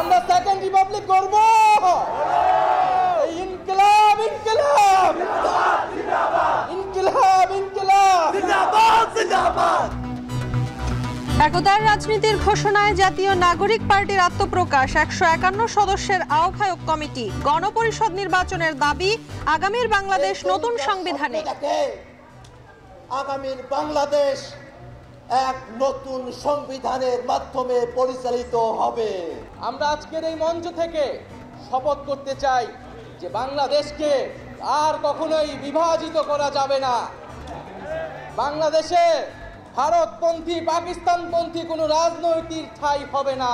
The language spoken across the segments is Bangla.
আমরা সেকেন্ড রিপাবলিক করব। ইনকিলাব ইনকিলাব ইনকিলাব ইনকিলাব জিন্দাবাদ জিন্দাবাদ। একতার রাজনীতির ঘোষণায় জাতীয় নাগরিক পার্টির আত্মপ্রকাশ। 151 সদস্যের আহ্বায়ক কমিটি। গণপরিষদ নির্বাচনের দাবি, আগামীর বাংলাদেশ নতুন সংবিধানে। আগামীর বাংলাদেশ এক নতুন সংবিধানের মাধ্যমে পরিচালিত হবে। আমরা আজকের এই মঞ্চ থেকে শপথ করতে চাই যে বাংলাদেশকে আর কখনোই বিভাজিত করা যাবে না। বাংলাদেশে ভারতপন্থী পাকিস্তানপন্থী কোনো রাজনৈতিক ঠাঁই হবে না।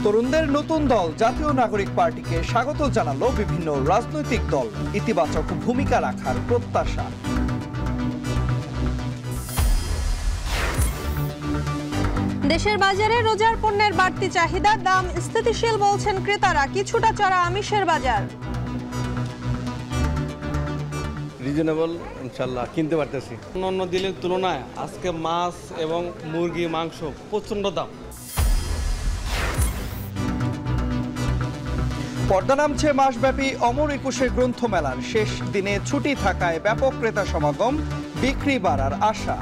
তরুণদের নতুন দল জাতীয় নাগরিক পার্টিকে স্বাগত জানালো বিভিন্ন রাজনৈতিক দল। ইতিবাচক ভূমিকা রাখার প্রত্যাশা। দেশের বাজারে রোজার পণ্যের বাড়তি চাহিদা, দাম স্থিতিশীল বলছেন ক্রেতারা। কিছুটা চড়া আমিষের বাজার। রিজনেবল ইনশাল্লাহ কিনতে পারতেছি। অন্য দিনের তুলনায় আজকে মাছ এবং মুরগি মাংস প্রচণ্ড দাম। পর্দা নামছে মাসব্যাপী অমর একুশে গ্রন্থমেলার শেষ দিনে ছুটি থাকায় ব্যাপক ক্রেতা সমাগম, বিক্রি বাড়ার আশা।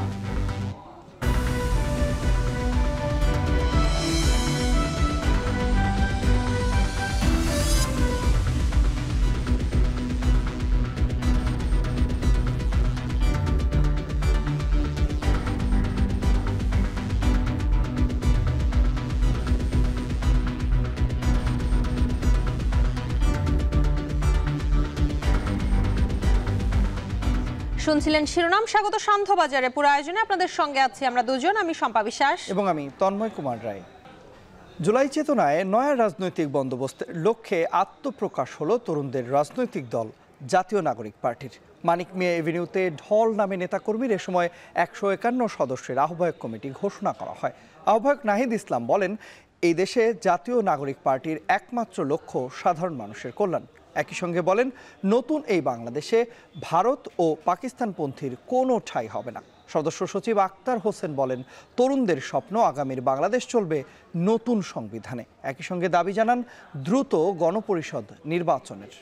শুনছিলেন শিরোনাম। স্বাগত সান্ধ্যবাজারে। পুরো আয়োজনে আপনাদের সঙ্গে আছি আমরা দুজন, আমি শম্পা বিশ্বাস এবং আমি তন্ময় কুমার রায়। জুলাই চেতনায় নয়া রাজনৈতিক বন্দোবস্তের লক্ষ্যে আত্মপ্রকাশ হলো তরুণদের রাজনৈতিক দল জাতীয় নাগরিক পার্টির। মানিক মিয়া এভিনিউতে ঢল নামে নেতাকর্মীর এ সময় 151 সদস্যের আহ্বায়ক কমিটি ঘোষণা করা হয়। আহ্বায়ক নাহিদ ইসলাম বলেন, এই দেশে জাতীয় নাগরিক পার্টির একমাত্র লক্ষ্য সাধারণ মানুষের কল্যাণ। একই সঙ্গে বলেন, নতুন এই বাংলাদেশে ভারত ও পাকিস্তানপন্থীর কোনো ঠাঁই হবে না। সদস্য সচিব আক্তার হোসেন বলেন, তরুণদের স্বপ্ন আগামীর বাংলাদেশ চলবে নতুন সংবিধানে। একই সঙ্গে দাবি জানান দ্রুত গণপরিষদ নির্বাচনের।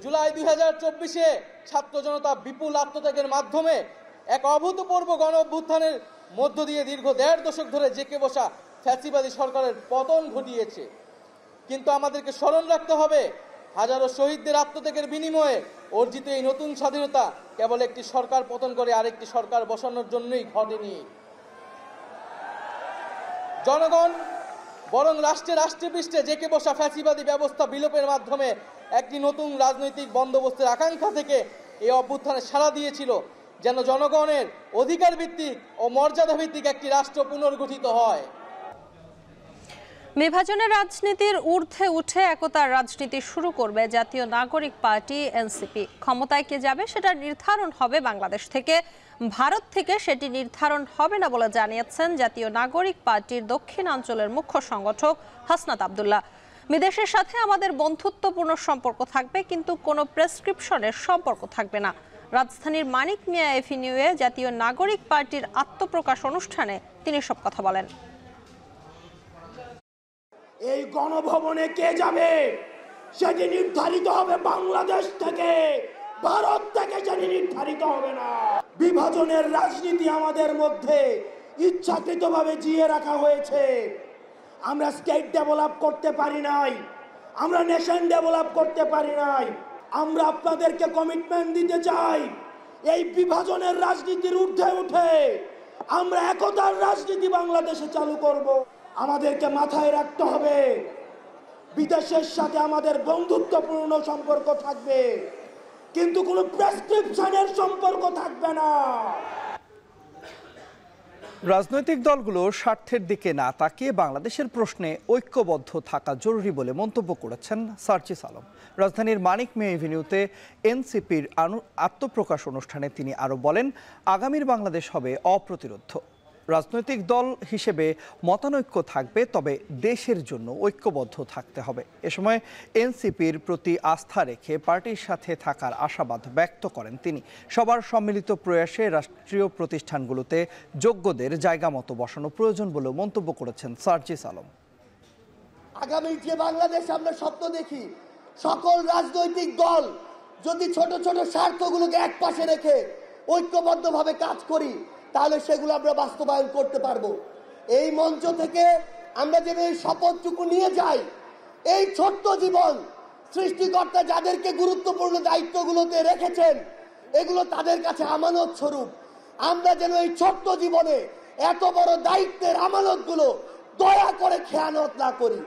জুলাই 2024-এ ছাত্র জনতা বিপুল আত্মত্যাগের মাধ্যমে এক অভূতপূর্ব গণ অভ্যুত্থানের মধ্য দিয়ে দীর্ঘ 1.5 দশক ধরে জেঁকে বসা ফ্যাসিবাদী সরকারের পতন ঘটিয়েছে। কিন্তু আমাদেরকে স্মরণ রাখতে হবে, হাজারো শহীদদের আত্মত্যাগের বিনিময়ে অর্জিত এই নতুন স্বাধীনতা কেবল একটি সরকার পতন করে আরেকটি সরকার বসানোর জন্যই ঘটেনি। জনগণ বরং রাষ্ট্রে পৃষ্ঠে জেঁকে বসা ফ্যাসিবাদী ব্যবস্থা বিলোপের মাধ্যমে একটি নতুন রাজনৈতিক বন্দোবস্তের আকাঙ্ক্ষা থেকে এই অভ্যুত্থানে সাড়া দিয়েছিল, যেন জনগণের অধিকার ভিত্তিক ও মর্যাদা ভিত্তিক একটি রাষ্ট্র পুনর্গঠিত হয়। বিভাজনের রাজনীতির ঊর্ধ্বে উঠে একতার রাজনীতি শুরু করবে জাতীয় নাগরিক পার্টি এনসিপি। ক্ষমতায় কে যাবে সেটা নির্ধারণ হবে বাংলাদেশ থেকে, ভারত থেকে সেটি নির্ধারণ হবে না বলে জানিয়েছেন জাতীয় নাগরিক পার্টির দক্ষিণাঞ্চলের মুখ্য সংগঠক হাসনাত আব্দুল্লাহ। বিদেশের সাথে আমাদের বন্ধুত্বপূর্ণ সম্পর্ক থাকবে, কিন্তু কোনো প্রেসক্রিপশনের সম্পর্ক থাকবে না। রাজধানীর মানিক মিয়া এভিনিউয়ে জাতীয় নাগরিক পার্টির আত্মপ্রকাশ অনুষ্ঠানে তিনি সব কথা বলেন। এই গণভবনে কে যাবে সেটি নির্ধারিত হবে বাংলাদেশ থেকে, ভারত থেকে সেটি নির্ধারিত হবে না। বিভাজনের রাজনীতি আমাদের মধ্যে ইচ্ছাকৃতভাবে জিয়ে রাখা হয়েছে। আমরা স্টেট ডেভেলপ করতে পারি নাই, আমরা নেশন ডেভেলপ করতে পারি নাই। আমরা আপনাদেরকে কমিটমেন্ট দিতে চাই, এই বিভাজনের রাজনীতির ঊর্ধ্বে উঠে আমরা একতার রাজনীতি বাংলাদেশে চালু করব। আমাদেরকে মাথায় রাখতে হবে, বিদেশের সাথে আমাদের বন্ধুত্বপূর্ণ সম্পর্ক থাকবে, কিন্তু কোনো প্রেসক্রিপশনের সম্পর্ক থাকবে না। রাজনৈতিক দলগুলো স্বার্থের দিকে না তাকিয়ে বাংলাদেশের প্রশ্নে ঐক্যবদ্ধ থাকা জরুরি বলে মন্তব্য করেছেন সার্জিস আলম। রাজধানীর মানিক মিয়া এভিনিউতে এনসিপির আত্মপ্রকাশ অনুষ্ঠানে তিনি আরও বলেন, আগামীর বাংলাদেশ হবে অপ্রতিরোধ্য। রাজনৈতিক দল হিসেবে মতানৈক্য থাকবে, তবে দেশের জন্য ঐক্যবদ্ধ থাকতে হবে। এ সময় এনসিপির প্রতি আস্থা রেখে পার্টির সাথে থাকার আশাবাদ ব্যক্ত করেন তিনি। সবার সম্মিলিত প্রয়াসে রাষ্ট্রীয় প্রতিষ্ঠানগুলোতে যোগ্যদের জায়গা মতো বসানো প্রয়োজন বলেও মন্তব্য করেছেন সার্জিস আলম। আগামী যে বাংলাদেশ আমরা স্বপ্ন দেখি, সকল রাজনৈতিক দল যদি ছোট ছোট স্বার্থগুলোকে একপাশে রেখে ঐক্যবদ্ধভাবে কাজ করি, তাহলে সেগুলো আমরা বাস্তবায়ন করতে পারবো। এই মঞ্চ থেকে আমরা যেন এই শপথটুকু নিয়ে যাই, এই ছোট্ট জীবন সৃষ্টিকর্তা যাদেরকে গুরুত্বপূর্ণ দায়িত্বগুলোতে রেখেছেন, এগুলো তাদের কাছে আমানত স্বরূপ। আমরা যেন এই ছোট্ট জীবনে এত বড় দায়িত্বের আমানতগুলো দয়া করে খেয়ানত না করি।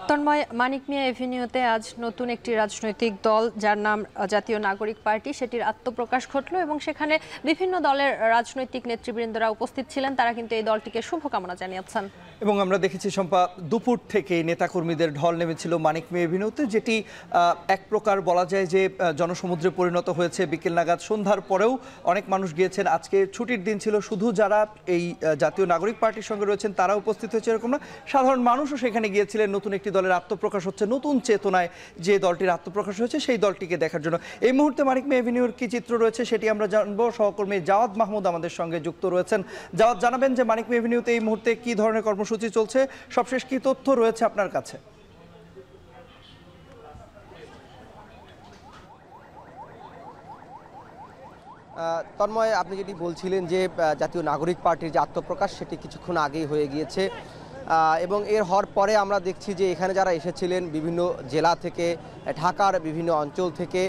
তন্ময়, মানিক মিয়া এভিনিউতে আজ নতুন একটি রাজনৈতিক দল, যার নাম জাতীয় নাগরিক পার্টি, সেটির আত্মপ্রকাশ ঘটল এবং সেখানে বিভিন্ন দলের রাজনৈতিক নেতৃবৃন্দরা উপস্থিত ছিলেন। তারা কিন্তু এই দলটিকে শুভকামনা জানিয়েছেন। এবং আমরা দেখেছি শম্পা, দুপুর থেকে নেতাকর্মীদের ঢল নেমেছিল মানিক মিয়া এভিনিউতে, যেটি এক প্রকার বলা যায় যে জনসমুদ্রে পরিণত হয়েছে। বিকেল নাগাদ সন্ধ্যার পরেও অনেক মানুষ গিয়েছেন। আজকে ছুটির দিন ছিল, শুধু যারা এই জাতীয় নাগরিক পার্টির সঙ্গে রয়েছেন তারা উপস্থিত হয়েছে এরকম না, সাধারণ মানুষও সেখানে গিয়েছিলেন। নতুন একটি দলের আত্মপ্রকাশ হচ্ছে, নতুন চেতনায় যে দলটির আত্মপ্রকাশ হয়েছে সেই দলটিকে দেখার জন্য। এই মুহূর্তে মানিক মিয়া এভিনিউর কি চিত্র রয়েছে সেটি আমরা জানবো। সহকর্মী জাওয়াদ মাহমুদ আমাদের সঙ্গে যুক্ত রয়েছেন। জাওয়াদ, জানাবেন যে মানিক মিয়া এভিনিউতে এই মুহূর্তে কি ধরনের কর্মসূচি চলছে, সবশেষ কি তথ্য রয়েছে আপনার কাছে? তন্ময়, আপনি যেটি বলছিলেন যে জাতীয় নাগরিক পার্টির যে আত্মপ্রকাশ সেটি কিছুক্ষণ আগেই হয়ে গিয়েছে, এবং এর হওয়ার পরে আমরা দেখছি যে এখানে যারা এসেছিলেন বিভিন্ন জেলা থেকে, ঢাকার বিভিন্ন অঞ্চল থেকে,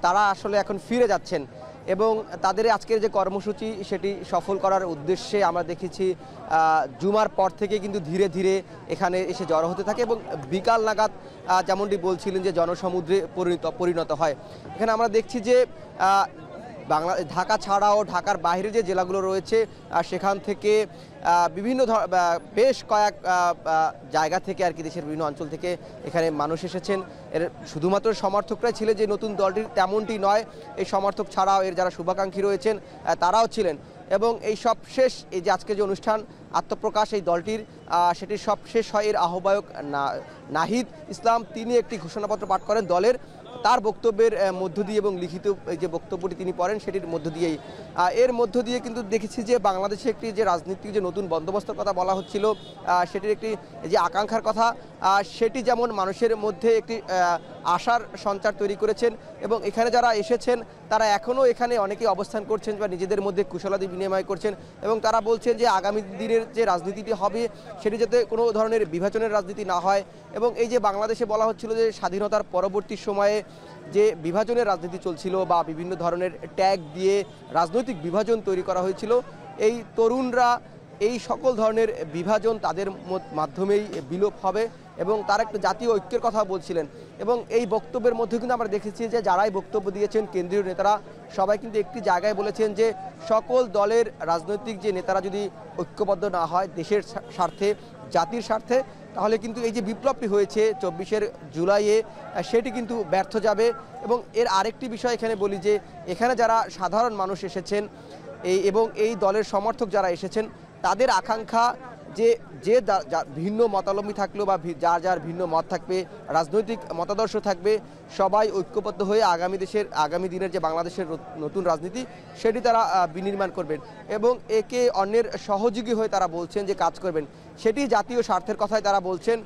তারা আসলে এখন ফিরে যাচ্ছেন এবং তাদের আজকের যে কর্মসূচি সেটি সফল করার উদ্দেশ্যে আমরা দেখেছি জুমার পর থেকে কিন্তু ধীরে ধীরে এখানে এসে জড়ো হতে থাকে এবং বিকাল নাগাদ যেমনটি বলছিলেন যে জনসমুদ্রে পরিণত হয়। এখানে আমরা দেখছি যে ঢাকা ছাড়াও ঢাকার বাইরে যে জেলাগুলো রয়েছে সেখান থেকে বিভিন্ন বেশ কয়েক জায়গা থেকে আর কি, দেশের বিভিন্ন অঞ্চল থেকে এখানে মানুষ এসেছেন। এর শুধুমাত্র সমর্থকরাই ছিলেন যে নতুন দলটির, তেমনটি নয়। এই সমর্থক ছাড়াও এর যারা শুভাকাঙ্ক্ষী রয়েছেন তারাও ছিলেন। এবং এই সবশেষ এই যে আজকে যে অনুষ্ঠান আত্মপ্রকাশ এই দলটির, সেটির সবশেষ হয় এর আহ্বায়ক নাহিদ ইসলাম, তিনি একটি ঘোষণাপত্র পাঠ করেন দলের। তার বক্তব্যের মধ্য দিয়ে এবং লিখিত যে বক্তব্যটি তিনি পড়েন সেটির মধ্য দিয়েই, এর মধ্য দিয়ে কিন্তু দেখেছি যে বাংলাদেশে একটি যে রাজনীতিক যে নতুন বন্দোবস্তের কথা বলা হচ্ছিল, সেটির একটি যে আকাঙ্ক্ষার কথা, সেটি যেমন মানুষের মধ্যে একটি আশার সঞ্চার তৈরি করেছেন। এবং এখানে যারা এসেছেন তারা এখনও এখানে অনেকেই অবস্থান করছেন বা নিজেদের মধ্যে কুশলাদি বিনিময় করছেন এবং তারা বলছেন যে আগামী দিনের যে রাজনীতিটি হবে সেটি যাতে কোনো ধরনের বিভাজনের রাজনীতি না হয়। এবং এই যে বাংলাদেশে বলা হচ্ছিল যে স্বাধীনতার পরবর্তী সময়ে যে বিভাজনের রাজনীতি চলছিল বা বিভিন্ন ধরনের ট্যাগ দিয়ে রাজনৈতিক বিভাজন তৈরি করা হয়েছিল, এই তরুণরা এই সকল ধরনের বিভাজন তাদের মাধ্যমেই বিলোপ হবে এবং তার একটা জাতীয় ঐক্যের কথা বলছিলেন। এবং এই বক্তব্যের মধ্যে কিন্তু আমরা দেখেছি যে যারাই বক্তব্য দিয়েছেন কেন্দ্রীয় নেতারা সবাই কিন্তু একটি জায়গায় বলেছেন যে সকল দলের রাজনৈতিক যে নেতারা যদি ঐক্যবদ্ধ না হয় দেশের স্বার্থে, জাতির স্বার্থে, তাহলে কিন্তু এই যে বিপ্লবটি হয়েছে 24 জুলাইয়ে সেটি কিন্তু ব্যর্থ যাবে। এবং এর আরেকটি বিষয় এখানে বলি যে এখানে যারা সাধারণ মানুষ এসেছেন এবং এই দলের সমর্থক যারা এসেছেন তাদের আকাঙ্ক্ষা যে ভিন্ন মতাবলম্বী থাকলেও বা যার যার ভিন্ন মত থাকবে, রাজনৈতিক মতাদর্শ থাকবে, সবাই ঐক্যবদ্ধ হয়ে আগামী দিনের যে বাংলাদেশের নতুন রাজনীতি সেটি তারা বিনির্মাণ করবেন এবং একে অন্যের সহযোগী হয়ে তারা বলছেন যে কাজ করবেন, সেটি জাতীয় স্বার্থের কথাই তারা বলছেন।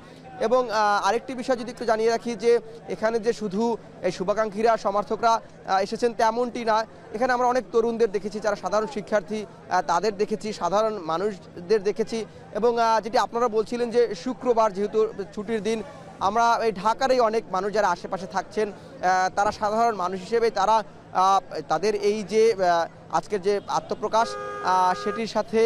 এবং আরেকটি বিষয় যদি একটু জানিয়ে রাখি যে এখানে যে শুধু এই শুভাকাঙ্ক্ষীরা সমর্থকরা এসেছেন তেমনটি না, এখানে আমরা অনেক তরুণদের দেখেছি যারা সাধারণ শিক্ষার্থী, তাদের দেখেছি, সাধারণ মানুষদের দেখেছি। এবং যেটি আপনারা বলছিলেন যে শুক্রবার যেহেতু ছুটির দিন, আমরা এই ঢাকারই অনেক মানুষ যারা আশেপাশে থাকছেন তারা সাধারণ মানুষ হিসেবে তারা তাদের এই যে আজকের যে আত্মপ্রকাশ সেটির সাথে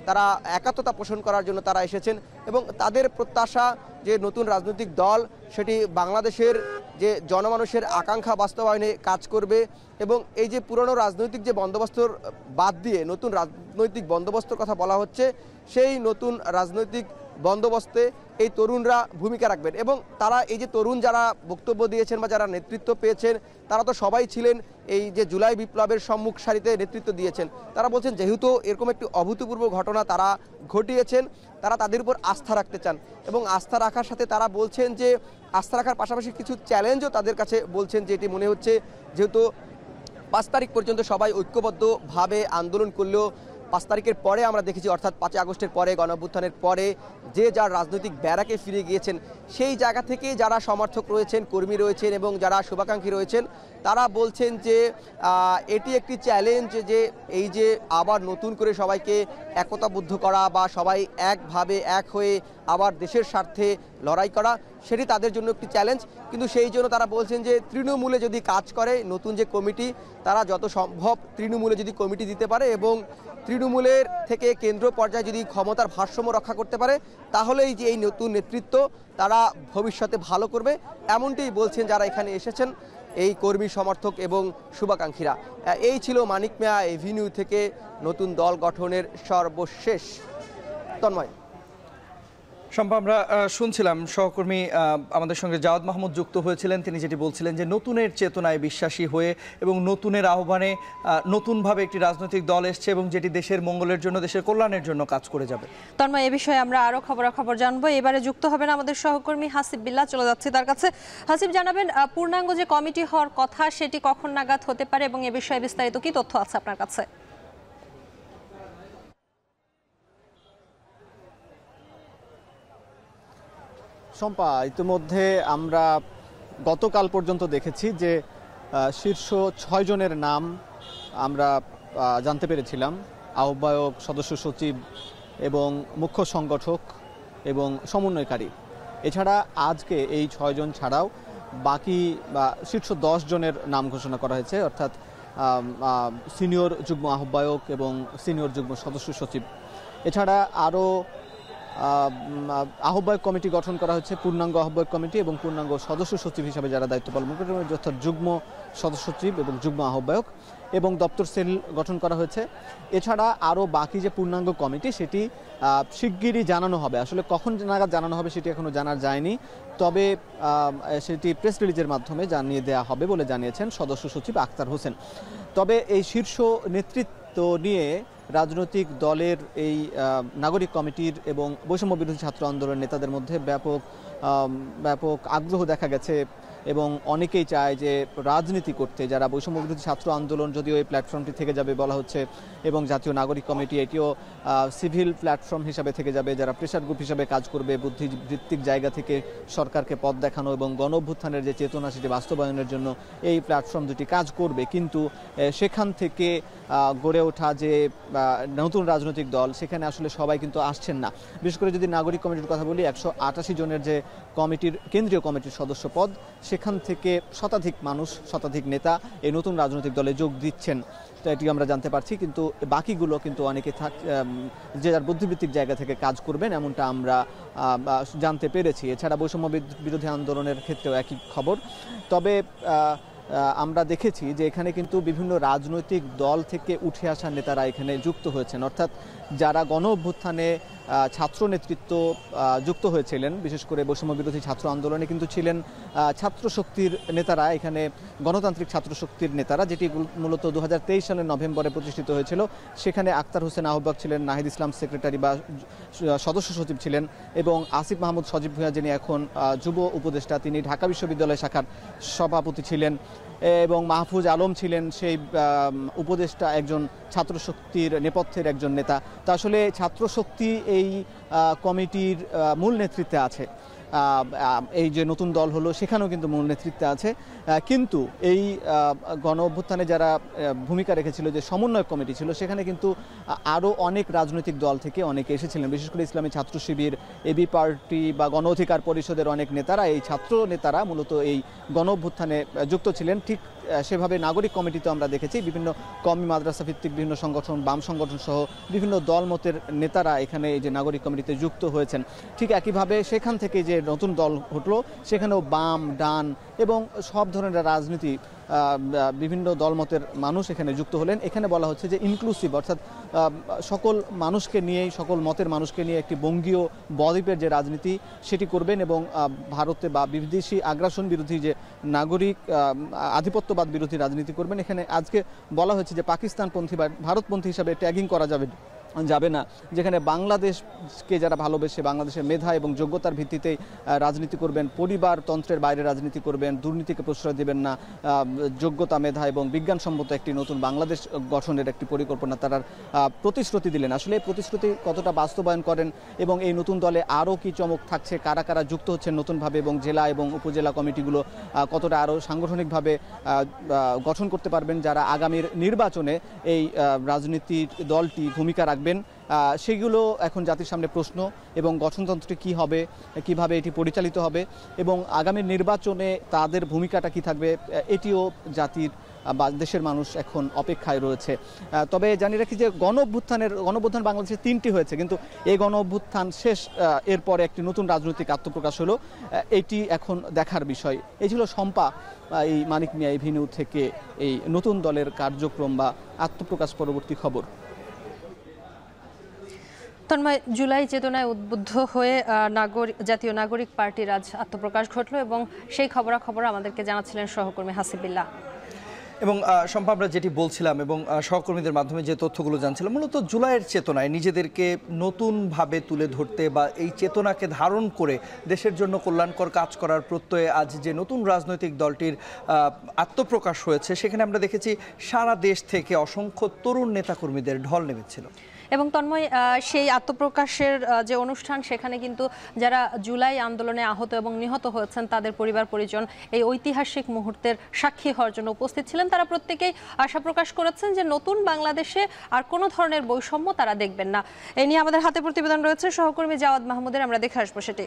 তারা একাত্মতা পোষণ করার জন্য তারা এসেছেন এবং তাদের প্রত্যাশা যে নতুন রাজনৈতিক দল সেটি বাংলাদেশের যে জনমানুষের আকাঙ্ক্ষা বাস্তবায়নে কাজ করবে এবং এই যে পুরনো রাজনৈতিক যে বন্দোবস্তর বাদ দিয়ে নতুন রাজনৈতিক বন্দোবস্তর কথা বলা হচ্ছে, সেই নতুন রাজনৈতিক বন্দোবস্তে এই তরুণরা ভূমিকা রাখবেন। এবং তারা এই যে তরুণ যারা বক্তব্য দিয়েছেন বা যারা নেতৃত্ব পেয়েছেন তারা তো সবাই ছিলেন এই যে জুলাই বিপ্লবের সম্মুখ সারিতে নেতৃত্ব দিয়েছেন। তারা বলছেন যেহেতু এরকম একটি অভূতপূর্ব ঘটনা তারা ঘটিয়েছেন, তারা তাদের উপর আস্থা রাখতে চান এবং আস্থা রাখার সাথে তারা বলছেন যে আস্থা রাখার পাশাপাশি কিছু চ্যালেঞ্জও তাদের কাছে বলছেন, যে এটি মনে হচ্ছে যেহেতু 5 তারিখ পর্যন্ত সবাই ঐক্যবদ্ধভাবে আন্দোলন করলেও 5 তারিখের পরে আমরা দেখেছি, অর্থাৎ 5 আগস্টের পরে গণঅভ্যুত্থানের পরে যে যার রাজনৈতিক ব্যারাকে ফিরে গিয়েছেন, সেই জায়গা থেকে যারা সমর্থক রয়েছেন, কর্মী রয়েছেন এবং যারা শুভাকাঙ্ক্ষী রয়েছেন তারা বলছেন যে এটি একটি চ্যালেঞ্জ, যে এই যে আবার নতুন করে সবাইকে একতাবদ্ধ করা বা সবাই একভাবে এক হয়ে আবার দেশের স্বার্থে লড়াই করা, সেটি তাদের জন্য একটি চ্যালেঞ্জ। কিন্তু সেই জন্য তারা বলছেন যে তৃণমূলে যদি কাজ করে নতুন যে কমিটি, তারা যত সম্ভব তৃণমূলে যদি কমিটি দিতে পারে এবং তৃণমূলের থেকে কেন্দ্র পর্যায়ে যদি ক্ষমতার ভারসাম্য রক্ষা করতে পারে, তাহলেই যে এই নতুন নেতৃত্ব তারা ভবিষ্যতে ভালো করবে, এমনটাই বলছেন যারা এখানে এসেছেন এই কর্মী সমর্থক এবং শুভাকাঙ্ক্ষীরা। এই ছিল মানিক মিয়া এভিনিউ থেকে নতুন দল গঠনের সর্বশেষ। তন্ময়। শম্পা, আমরা শুনছিলাম সহকর্মী আমাদের সঙ্গে জাওয়াদ মাহমুদ যুক্ত হয়েছিলেন, তিনি যেটি বলছিলেন যে নতুনের চেতনায় বিশ্বাসী হয়ে এবং নতুনের আহ্বানে নতুনভাবে একটি রাজনৈতিক দল এসছে এবং যেটি দেশের মঙ্গলের জন্য, দেশের কল্যাণের জন্য কাজ করে যাবে। তন্ময়, এ বিষয়ে আমরা আরো খবরাখবর জানবো। এবারে যুক্ত হবেন আমাদের সহকর্মী হাসিব বিল্লাহ, চলে যাচ্ছে তার কাছে। হাসিব, জানাবেন পূর্ণাঙ্গ যে কমিটি হওয়ার কথা সেটি কখন নাগাদ হতে পারে এবং এ বিষয়ে বিস্তারিত কি তথ্য আছে আপনার কাছে? শম্পা, ইতিমধ্যে আমরা গতকাল পর্যন্ত দেখেছি যে শীর্ষ 6 জনের নাম আমরা জানতে পেরেছিলাম, আহ্বায়ক, সদস্য সচিব এবং মুখ্য সংগঠক এবং সমন্বয়কারী। এছাড়া আজকে এই 6 জন ছাড়াও বাকি শীর্ষ 10 জনের নাম ঘোষণা করা হয়েছে, অর্থাৎ সিনিয়র যুগ্ম আহ্বায়ক এবং সিনিয়র যুগ্ম সদস্য সচিব। এছাড়া আরও আহ্বায়ক কমিটি গঠন করা হচ্ছে, পূর্ণাঙ্গ আহ্বায়ক কমিটি এবং পূর্ণাঙ্গ সদস্য সচিব হিসাবে যারা দায়িত্ব পালন করবেন, অর্থাৎ যুগ্ম সদস্য সচিব এবং যুগ্ম আহ্বায়ক এবং দপ্তর সেল গঠন করা হয়েছে। এছাড়া আরও বাকি যে পূর্ণাঙ্গ কমিটি সেটি শিগগিরই জানানো হবে। আসলে কখন নাগাদ জানানো হবে সেটি এখনও জানা যায়নি, তবে সেটি প্রেস রিলিজের মাধ্যমে জানিয়ে দেওয়া হবে বলে জানিয়েছেন সদস্য সচিব আক্তার হোসেন। তবে এই শীর্ষ নেতৃত্ব নিয়ে রাজনৈতিক দলের এই নাগরিক কমিটির এবং বৈষম্য বিরোধী ছাত্র আন্দোলনের নেতাদের মধ্যে ব্যাপক আগ্রহ দেখা গেছে এবং অনেকেই চায় যে রাজনীতি করতে। যারা বৈষম্য বিরোধী ছাত্র আন্দোলন যদিও এই প্ল্যাটফর্মটি থেকে যাবে বলা হচ্ছে এবং জাতীয় নাগরিক কমিটি এটিও সিভিল প্ল্যাটফর্ম হিসাবে থেকে যাবে, যারা প্রেশার গ্রুপ হিসাবে কাজ করবে, বুদ্ধিবৃত্তিক জায়গা থেকে সরকারকে পথ দেখানো এবং গণ অভ্যুত্থানের যে চেতনা সেটি বাস্তবায়নের জন্য এই প্ল্যাটফর্ম দুটি কাজ করবে। কিন্তু সেখান থেকে গড়ে ওঠা যে নতুন রাজনৈতিক দল, সেখানে আসলে সবাই কিন্তু আসছেন না। বিশেষ করে যদি নাগরিক কমিটির কথা বলি, 188 জনের যে কমিটির কেন্দ্রীয় কমিটির সদস্য পদ, সেখান থেকে শতাধিক মানুষ, শতাধিক নেতা এই নতুন রাজনৈতিক দলে যোগ দিচ্ছেন, তো এটি আমরা জানতে পারছি। কিন্তু বাকিগুলো কিন্তু অনেকে যে যার বুদ্ধিবৃত্তিক জায়গা থেকে কাজ করবেন এমনটা আমরা জানতে পেরেছি। এছাড়া বৈষম্য বিরোধী আন্দোলনের ক্ষেত্রেও একই খবর। তবে আমরা দেখেছি যে এখানে কিন্তু বিভিন্ন রাজনৈতিক দল থেকে উঠে আসা নেতারা এখানে যুক্ত হয়েছেন, অর্থাৎ যারা গণ অভ্যুত্থানে ছাত্র নেতৃত্ব যুক্ত হয়েছিলেন, বিশেষ করে বৈষম্য বিরোধী ছাত্র আন্দোলনে কিন্তু ছিলেন ছাত্র শক্তির নেতারা, এখানে গণতান্ত্রিক ছাত্র শক্তির নেতারা, যেটি মূলত 2023 সালের নভেম্বরে প্রতিষ্ঠিত হয়েছিল। সেখানে আক্তার হোসেন আহ্বায়ক ছিলেন, নাহিদ ইসলাম সেক্রেটারি বা সদস্য সচিব ছিলেন এবং আসিফ মাহমুদ সজীব ভূঁইয়া, যিনি এখন যুব উপদেষ্টা, তিনি ঢাকা বিশ্ববিদ্যালয় শাখার সভাপতি ছিলেন এবং মাহফুজ আলম ছিলেন সেই উপদেষ্টা, একজন ছাত্র শক্তির নেপথ্যের একজন নেতা। তা আসলে ছাত্র শক্তি এই কমিটির মূল নেতৃত্বে আছে। এই যে নতুন দল হলো সেখানেও কিন্তু মূল নেতৃত্বে আছে, কিন্তু এই গণ অভ্যুত্থানে যারা ভূমিকা রেখেছিল, যে সমন্বয় কমিটি ছিল, সেখানে কিন্তু আরও অনেক রাজনৈতিক দল থেকে অনেকে এসেছিলেন, বিশেষ করে ইসলামী ছাত্র শিবির, এবি পার্টি বা গণ অধিকার পরিষদের অনেক নেতারা, এই ছাত্র নেতারা মূলত এই গণ অভ্যুত্থানে যুক্ত ছিলেন। ঠিক সেভাবে নাগরিক কমিটিতে আমরা দেখেছি বিভিন্ন কওমি মাদ্রাসা ভিত্তিক বিভিন্ন সংগঠন, বাম সংগঠন সহ বিভিন্ন দলমতের নেতারা এখানে এই যে নাগরিক কমিটিতে যুক্ত হয়েছেন। ঠিক একইভাবে সেখান থেকে যে নতুন দল হলো সেখানেও বাম ডান এবং সব ধরনের রাজনীতি বিভিন্ন দলমতের মানুষ এখানে যুক্ত হলেন। এখানে বলা হচ্ছে যে ইনক্লুসিভ, অর্থাৎ সকল মানুষকে নিয়েই, সকল মতের মানুষকে নিয়ে একটি বঙ্গীয় বদ্বীপের যে রাজনীতি সেটি করবেন এবং ভারতে বা বিদেশি আগ্রাসন বিরোধী যে নাগরিক আধিপত্যবাদ বিরোধী রাজনীতি করবেন। এখানে আজকে বলা হয়েছে যে পাকিস্তানপন্থী বা ভারতপন্থী হিসাবে ট্যাগিং করা যাবে না, যেখানে বাংলাদেশকে যারা ভালোবেসে বাংলাদেশের মেধা এবং যোগ্যতার ভিত্তিতে রাজনীতি করবেন, পরিবারতন্ত্রের বাইরে রাজনীতি করবেন, দুর্নীতিকে প্রশ্রয় দেবেন না, যোগ্যতা মেধা এবং বিজ্ঞানসম্মত একটি নতুন বাংলাদেশ গঠনের একটি পরিকল্পনা তারা প্রতিশ্রুতি দিলেন। আসলে এই প্রতিশ্রুতি কতটা বাস্তবায়ন করেন এবং এই নতুন দলে আরও কি চমক থাকছে, কারা কারা যুক্ত হচ্ছেন নতুনভাবে এবং জেলা এবং উপজেলা কমিটিগুলো কতটা আরও সাংগঠনিকভাবে গঠন করতে পারবেন, যারা আগামীর নির্বাচনে এই রাজনীতির দলটি ভূমিকা রাখবেন, সেগুলো এখন জাতির সামনে প্রশ্ন। এবং গঠনতন্ত্রটি কি হবে, কিভাবে এটি পরিচালিত হবে এবং আগামী নির্বাচনে তাদের ভূমিকাটা কি থাকবে, এটিও জাতির বা দেশের মানুষ এখন অপেক্ষায় রয়েছে। তবে জানি রাখি যে গণঅভ্যুত্থান বাংলাদেশে 3টি হয়েছে, কিন্তু এই গণঅভ্যুত্থান শেষ, এরপরে একটি নতুন রাজনৈতিক আত্মপ্রকাশ হলো, এটি এখন দেখার বিষয়। এই ছিল শম্পা এই মানিক মিয়া এভিনিউ থেকে এই নতুন দলের কার্যক্রম বা আত্মপ্রকাশ পরবর্তী খবর। তন্ময়, জুলাই চেতনায় উদ্বুদ্ধ হয়ে জাতীয় নাগরিক পার্টির আজ আত্মপ্রকাশ ঘটল এবং সেই খবরাখবর আমাদেরকে জানাচ্ছিলেন সহকর্মী হাসিবুল্লাহ। এবং সম্পা, আমরা যেটি বলছিলাম এবং সহকর্মীদের মাধ্যমে যে তথ্যগুলো জানছিলাম, মূলত জুলাইয়ের চেতনায় নিজেদেরকে নতুনভাবে তুলে ধরতে বা এই চেতনাকে ধারণ করে দেশের জন্য কল্যাণকর কাজ করার প্রত্যয়ে আজ যে নতুন রাজনৈতিক দলটির আত্মপ্রকাশ হয়েছে, সেখানে আমরা দেখেছি সারা দেশ থেকে অসংখ্য তরুণ নেতাকর্মীদের ঢল নেমেছিল। এবং তন্ময়, সেই আত্মপ্রকাশের যে অনুষ্ঠান, সেখানে কিন্তু যারা জুলাই আন্দোলনে আহত এবং নিহত হয়েছেন তাদের পরিবার পরিজন এই ঐতিহাসিক মুহূর্তের সাক্ষী হওয়ার জন্য উপস্থিত ছিলেন। তারা প্রত্যেকেই আশা প্রকাশ করেছেন যে নতুন বাংলাদেশে আর কোনো ধরনের বৈষম্য তারা দেখবেন না। এ নিয়ে আমাদের হাতে প্রতিবেদন রয়েছে সহকর্মী জাওয়াদ মাহমুদের, আমরা দেখে আসবো সেটি।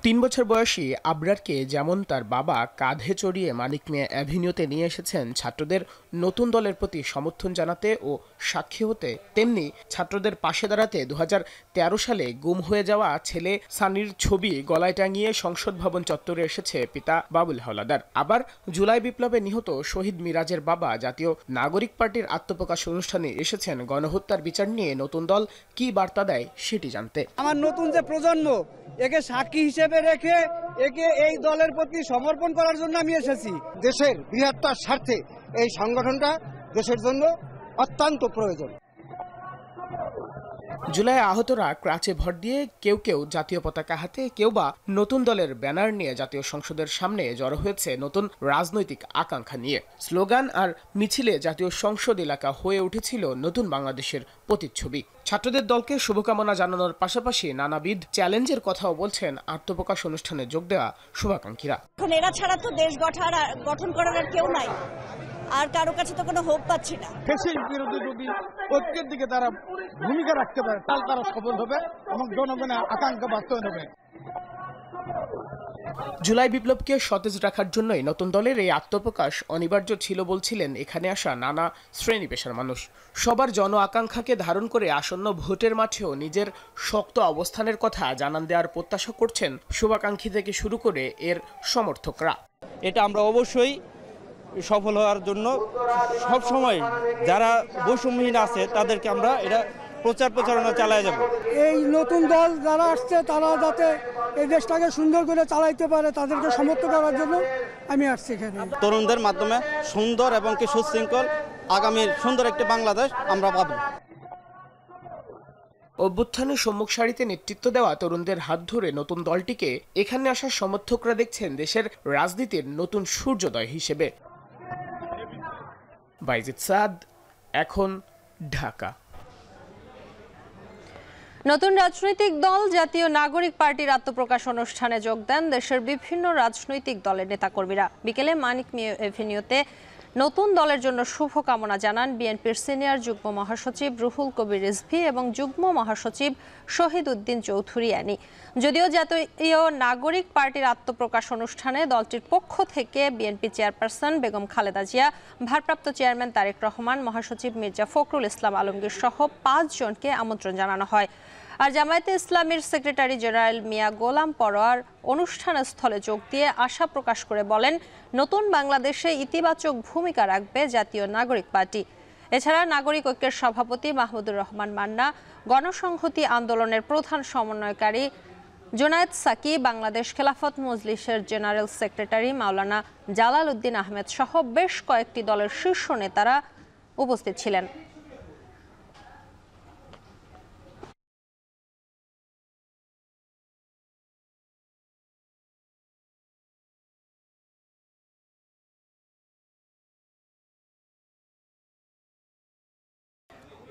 3 বছর বয়সী আবরারকে যেমন তার বাবা কাঁধে চড়িয়ে মানিক মিয়া অ্যাভিনিউতে নিয়ে এসেছেন ছাত্রদের নতুন দলের প্রতি সমর্থন জানাতে ও সাক্ষী হতে, তেমনি ছাত্রদের পাশে দাঁড়াতে 2013 সালে গুম হয়ে যাওয়া ছেলে সানির ছবি গলায় টাঙিয়ে সংসদ ভবন চত্বরে এসেছে পিতা বাবুল হাওলাদার। আবার জুলাই বিপ্লবে নিহত শহীদ মিরাজের বাবা জাতীয় নাগরিক পার্টির আত্মপ্রকাশ অনুষ্ঠানে এসেছেন গণহত্যার বিচার নিয়ে নতুন দল কি বার্তা দেয় সেটি জানতে। আমার নতুন যে প্রজন্ম, একে সাক্ষী হিসেবে রেখে একে এই দলের প্রতি সমর্পণ করার জন্য আমি এসেছি। দেশের বৃহত্তর স্বার্থে এই সংগঠনটা দেশের জন্য অত্যন্ত প্রয়োজন। জুলাই আহতরা ক্রাচে ভর দিয়ে কেউ কেউ জাতীয় পতাকা হাতে, কেউ বা নতুন দলের ব্যানার নিয়ে জাতীয় সংসদের সামনে জড়ো হয়েছে নতুন রাজনৈতিক আকাঙ্ক্ষা নিয়ে। স্লোগান আর মিছিলে জাতীয় সংসদ এলাকা হয়ে উঠেছিল নতুন বাংলাদেশের প্রতিচ্ছবি। ছাত্রদের দলকে শুভকামনা জানানোর পাশাপাশি নানাবিধ চ্যালেঞ্জের কথাও বলছেন আত্মপ্রকাশ অনুষ্ঠানে যোগ দেওয়া শুভাকাঙ্ক্ষীরা। এখন এরা ছাড়া তো দেশ গঠন করার আর কেউ নাই, আর কারো কাছে তো কোনো হোপ পাচ্ছি না। ফ্যাসিস্ট বিরোধী যদি ঐক্যের দিকে তারা ভূমিকা রাখতে পারে, তাহলে তারা সফল হবে এবং জনগণের আকাঙ্ক্ষা বাস্তবায়ন হবে। জুলাই বিপ্লবকে সতেজ রাখার জন্যই নতুন দলের এই আত্মপ্রকাশ অনিবার্য ছিল বলছিলেন এখানে আসা নানা শ্রেণী পেশার মানুষ। সবার জন আকাঙ্ক্ষাকে ধারণ করে আসন্ন ভোটের মাঠেও নিজের শক্ত অবস্থানের কথা জানান দেওয়ার প্রত্যাশা করছেন শুভাকাঙ্ক্ষী থেকে শুরু করে এর সমর্থকরা। এটা আমরা অবশ্যই সফল হওয়ার জন্য সব সময় যারা বৈষম্যহীন আছে তাদেরকে আমরা এটা প্রচারণা চালায় যাব। এই নতুন দল যারা আসছে তারা যাতে এই দেশটাকে সুন্দর করে চালাইতে পারে, তাদেরকে সমর্থন করার জন্য আমি আসছি এখানে। তরুণদের মাধ্যমে সুন্দর এবং কি সুশৃঙ্খল আগামীর সুন্দর একটি বাংলাদেশ আমরা পাব। অভ্যুত্থানের সম্মুখ সারিতে নেতৃত্ব দেওয়া তরুণদের হাত ধরে নতুন দলটিকে এখানে আসা সমর্থকরা দেখছেন দেশের রাজনীতির নতুন সূর্যোদয় হিসেবে। বাইজিদ সাদ, এখন, ঢাকা। নতুন রাজনৈতিক দল জাতীয় নাগরিক পার্টির আত্মপ্রকাশ অনুষ্ঠানে যোগ দেন দেশের বিভিন্ন রাজনৈতিক দলের নেতাকর্মীরা। বিকেলে মানিক মিয়া এভিনিউতে নতুন দলের জন্য শুভকামনা জানান বিএনপির সিনিয়র যুগ্ম মহাসচিব রুহুল কবির রিজভী এবং যুগ্ম মহাসচিব শহীদ উদ্দিন চৌধুরী আনি। যদিও জাতীয় নাগরিক পার্টির আত্মপ্রকাশ অনুষ্ঠানে দলটির পক্ষ থেকে বিএনপি চেয়ারপারসন বেগম খালেদা জিয়া, ভারপ্রাপ্ত চেয়ারম্যান তারেক রহমান, মহাসচিব মির্জা ফখরুল ইসলাম আলমগীর সহ 5 জনকে আমন্ত্রণ জানানো হয়। আর জামায়াতে ইসলামীর সেক্রেটারি জেনারেল মিয়া গোলাম পরোয়ার অনুষ্ঠানস্থলে যোগ দিয়ে আশা প্রকাশ করে বলেন, নতুন বাংলাদেশে ইতিবাচক ভূমিকা রাখবে জাতীয় নাগরিক পার্টি। এছাড়া নাগরিক ঐক্যের সভাপতি মাহমুদুর রহমান মান্না, গণসংহতি আন্দোলনের প্রধান সমন্বয়কারী জুনায়েদ সাকি, বাংলাদেশ খেলাফত মজলিসের জেনারেল সেক্রেটারি মাওলানা জালাল উদ্দিন আহমেদ সহ বেশ কয়েকটি দলের শীর্ষ নেতারা উপস্থিত ছিলেন।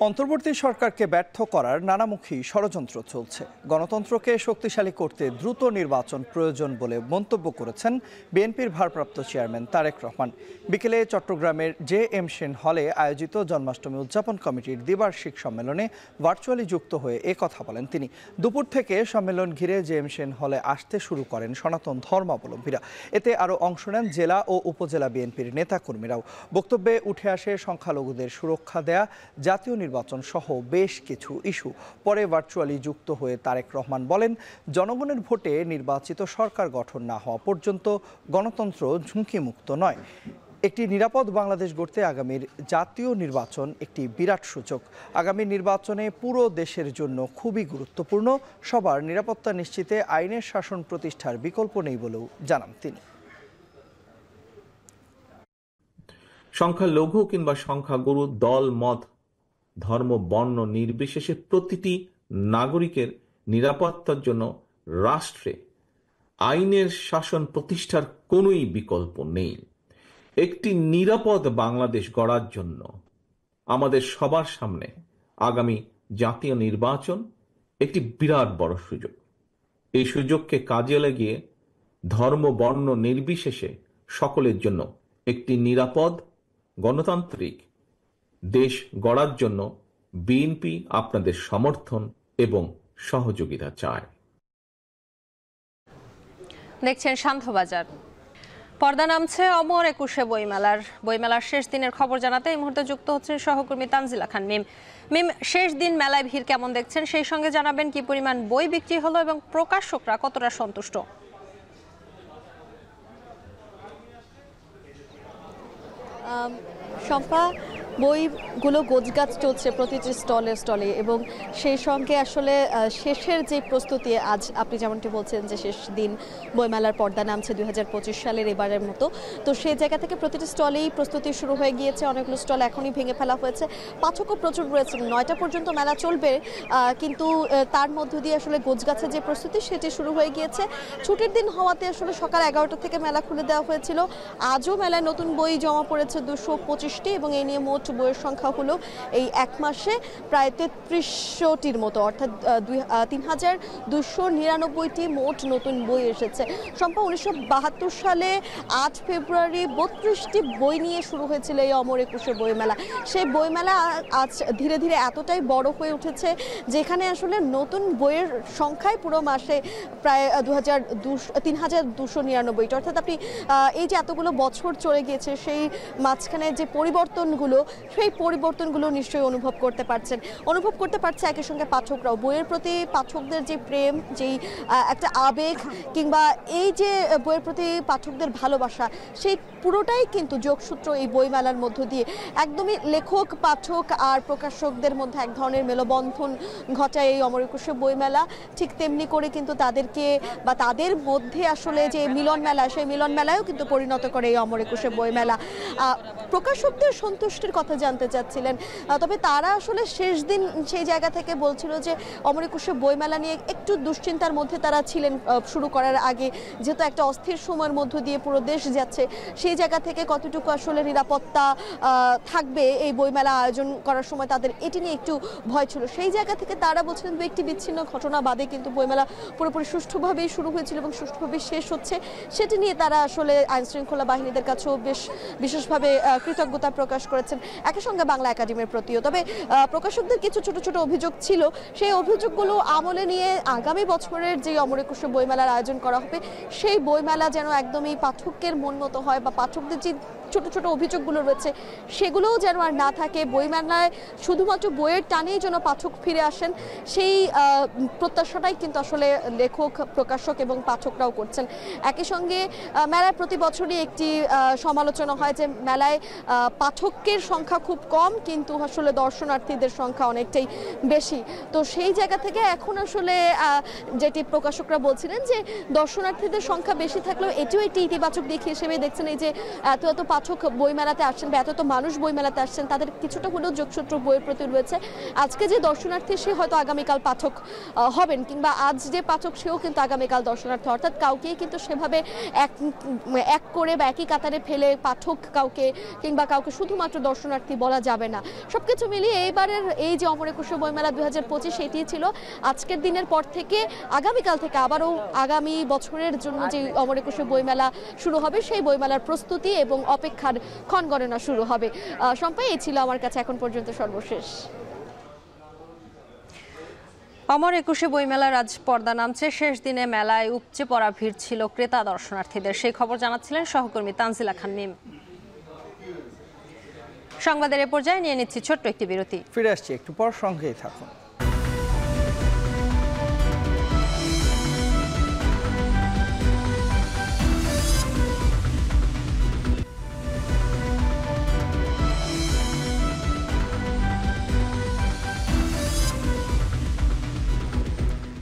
অন্তর্বর্তী সরকারকে ব্যর্থ করার নানামুখী ষড়যন্ত্র চলছে। গণতন্ত্রকে শক্তিশালী করতে দ্রুত নির্বাচন প্রয়োজন বলে মন্তব্য করেছেন বিএনপির ভারপ্রাপ্ত চেয়ারম্যান তারেক রহমান। বিকেলে চট্টগ্রামের JM সেন হলে আয়োজিত জন্মাষ্টমী উদযাপন কমিটির দ্বিবার্ষিক সম্মেলনে ভার্চুয়ালি যুক্ত হয়ে কথা বলেন তিনি। দুপুর থেকে সম্মেলন ঘিরে JM সেন হলে আসতে শুরু করেন সনাতন ধর্মাবলম্বীরা। এতে আরও অংশ নেন জেলা ও উপজেলা বিএনপির নেতাকর্মীরাও। বক্তব্যে উঠে আসে সংখ্যালঘুদের সুরক্ষা দেয়া, জাতীয় নির্বাচন সহ বেশ কিছু ইস্যু। পরে ভার্চুয়ালি যুক্ত হয়ে তারেক রহমান বলেন, জনগণের ভোটে নির্বাচিত সরকার গঠন না হওয়া পর্যন্ত গণতন্ত্র ঝুঁকিমুক্ত নয়। একটি নিরাপদ বাংলাদেশ গড়তে আগামীর জাতীয় নির্বাচন একটি বিরাট সূচক। আগামী নির্বাচনে পুরো দেশের জন্য খুবই গুরুত্বপূর্ণ। সবার নিরাপত্তা নিশ্চিতে আইনের শাসন প্রতিষ্ঠার বিকল্প নেই বলেও জানান তিনি। সংখ্যালঘু কিংবা সংখ্যাগুরু, দল মত, ধর্ম, বর্ণ নির্বিশেষে প্রতিটি নাগরিকের নিরাপত্তার জন্য রাষ্ট্রে আইনের শাসন প্রতিষ্ঠার কোনোই বিকল্প নেই। একটি নিরাপদ বাংলাদেশ গড়ার জন্য আমাদের সবার সামনে আগামী জাতীয় নির্বাচন একটি বিরাট বড় সুযোগ। এই সুযোগকে কাজে লাগিয়ে ধর্ম, বর্ণ নির্বিশেষে সকলের জন্য একটি নিরাপদ গণতান্ত্রিক দেশ গড়ার জন্য বিএনপি আপনাদের সমর্থন এবং সহযোগিতা চায়। দেখছেন শান্তবাজার। পর্দা নামছে অমর একুশে বইমেলার শেষ দিনের খবর জানাতে এই মুহূর্তে যুক্ত হচ্ছে সহকর্মী তানজিলা খান মিম। মিম, শেষ দিন মেলায় ভিড় কেমন দেখছেন, সেই সঙ্গে জানাবেন কি পরিমাণ বই বিক্রি হলো এবং প্রকাশকরা কতটা সন্তুষ্ট? শম্পা, বইগুলো গোছগাছ চলছে প্রতিটি স্টলে এবং সেই সঙ্গে আসলে শেষের যে প্রস্তুতি, আজ আপনি যেমনটি বলছেন যে শেষ দিন বইমেলার পর্দা নামছে 2025 সালের এবারের মতো, তো সেই জায়গা থেকে প্রতিটি স্টলেই প্রস্তুতি শুরু হয়ে গিয়েছে। অনেকগুলো স্টল এখনই ভেঙে ফেলা হয়েছে। পাঠকও প্রচুর রয়েছে। 9টা পর্যন্ত মেলা চলবে, কিন্তু তার মধ্য দিয়ে আসলে গোছগাছের যে প্রস্তুতি সেটি শুরু হয়ে গিয়েছে। ছুটির দিন হওয়াতে আসলে সকাল 11টা থেকে মেলা খুলে দেওয়া হয়েছিল। আজও মেলায় নতুন বই জমা পড়েছে 225টি এবং এই নিয়ে মোট বইয়ের সংখ্যা হলো এই এক মাসে প্রায় 3300টির মতো, অর্থাৎ 3299টি মোট নতুন বই এসেছে। সম্ভব 1972 সালে 8 ফেব্রুয়ারি 32টি বই নিয়ে শুরু হয়েছিল এই অমর একুশে বইমেলা। সেই বইমেলা আজ ধীরে ধীরে এতটাই বড় হয়ে উঠেছে যেখানে আসলে নতুন বইয়ের সংখ্যায় পুরো মাসে প্রায় 3299, অর্থাৎ আপনি এই যে এতগুলো বছর চলে গিয়েছে সেই মাঝখানে যে পরিবর্তনগুলো, সেই পরিবর্তনগুলো নিশ্চয়ই অনুভব করতে পারছে একই সঙ্গে পাঠকরাও। বইয়ের প্রতি পাঠকদের যে প্রেম, যেই একটা আবেগ কিংবা এই যে বইয়ের প্রতি পাঠকদের ভালোবাসা, সেই পুরোটাই কিন্তু যোগসূত্র এই বইমেলার মধ্য দিয়ে। একদমই লেখক, পাঠক আর প্রকাশকদের মধ্যে এক ধরনের মেলবন্ধন ঘটায় এই অমর একুশে বইমেলা। ঠিক তেমনি করে কিন্তু তাদেরকে বা তাদের মধ্যে আসলে যে মিলন মেলা, সেই মিলন মেলায়ও কিন্তু পরিণত করে এই অমর একুশে বইমেলা। প্রকাশকদের সন্তুষ্টির কথা জানতে চাচ্ছিলেন, তবে তারা আসলে শেষ দিন সেই জায়গা থেকে বলছিল যে অমর একুশে বইমেলা নিয়ে একটু দুশ্চিন্তার মধ্যে তারা ছিলেন শুরু করার আগে, যেহেতু একটা অস্থির সময়ের মধ্য দিয়ে পুরো দেশ যাচ্ছে, সেই জায়গা থেকে কতটুকু আসলে নিরাপত্তা থাকবে এই বইমেলা আয়োজন করার সময় তাদের এটি নিয়ে একটু ভয় ছিল। সেই জায়গা থেকে তারা বলছিলেন একটি বিচ্ছিন্ন ঘটনা বাদে কিন্তু বইমেলা পুরোপুরি সুষ্ঠুভাবেই শুরু হয়েছিল এবং সুষ্ঠুভাবেই শেষ হচ্ছে, সেটি নিয়ে তারা আসলে আইনশৃঙ্খলা বাহিনীদের কাছেও বিশেষভাবে কৃতজ্ঞতা প্রকাশ করেছেন, একই সঙ্গে বাংলা একাডেমির প্রতিও। তবে প্রকাশকদের কিছু ছোট ছোট অভিযোগ ছিল, সেই অভিযোগগুলো আমলে নিয়ে আগামী বছরের যে অমর একুশে বইমেলার আয়োজন করা হবে, সেই বইমেলা যেন একদমই পাঠকের মন মতো হয় বা পাঠকদের যে ছোট ছোট অভিযোগগুলো রয়েছে সেগুলোও যেন আর না থাকে, বইমেলায় শুধুমাত্র বইয়ের টানেই যেন পাঠক ফিরে আসেন, সেই প্রত্যাশাটাই কিন্তু আসলে লেখক, প্রকাশক এবং পাঠকরাও করছেন। একই সঙ্গে মেলায় প্রতি বছরই একটি সমালোচনা হয় যে মেলায় পাঠকের সংখ্যা খুব কম, কিন্তু আসলে দর্শনার্থীদের সংখ্যা অনেকটাই বেশি। তো সেই জায়গা থেকে এখন আসলে যেটি প্রকাশকরা বলছিলেন যে দর্শনার্থীদের সংখ্যা বেশি থাকলেও এটিও একটি ইতিবাচক দিক হিসেবে দেখছেন। এই যে এত এত পাঠক বইমেলাতে আসছেন বা এত এত মানুষ বইমেলাতে আসছেন, তাদের কিছুটা হলেও যোগসূত্র বইয়ের প্রতি রয়েছে। আজকে যে দর্শনার্থী সে হয়তো আগামীকাল পাঠক হবেন, কিংবা আজ যে পাঠক সেও কিন্তু আগামীকাল দর্শনার্থী, অর্থাৎ কাউকেই কিন্তু সেভাবে এক করে বা একই কাতারে ফেলে পাঠক কাউকে কিংবা কাউকে শুধুমাত্র দর্শনার্থী বলা যাবে না। সবকিছু মিলিয়ে এইবারের এই যে অমর একুশে বইমেলা 2025 সেটি ছিল আজকের দিনের পর থেকে আগামীকাল থেকে আবারও আগামী বছরের জন্য যে অমর একুশে বইমেলা শুরু হবে সেই বইমেলার প্রস্তুতি এবং অপেক্ষার ক্ষণগণনা শুরু হবে। সম্পাই এই ছিল আমার কাছে এখন পর্যন্ত সর্বশেষ। অমর একুশে বইমেলার আজ পর্দা নামছে। শেষ দিনে মেলায় উপচে পড়া ভিড় ছিল ক্রেতা দর্শনার্থীদের, সেই খবর জানাচ্ছিলেন সহকর্মী তানজিলা খান মিম। সংবাদের এ পর্যায়ে নিয়ে নিচ্ছি ছোট্ট একটি বিরতি, ফিরে আসছি একটু পর, সঙ্গেই থাকুন।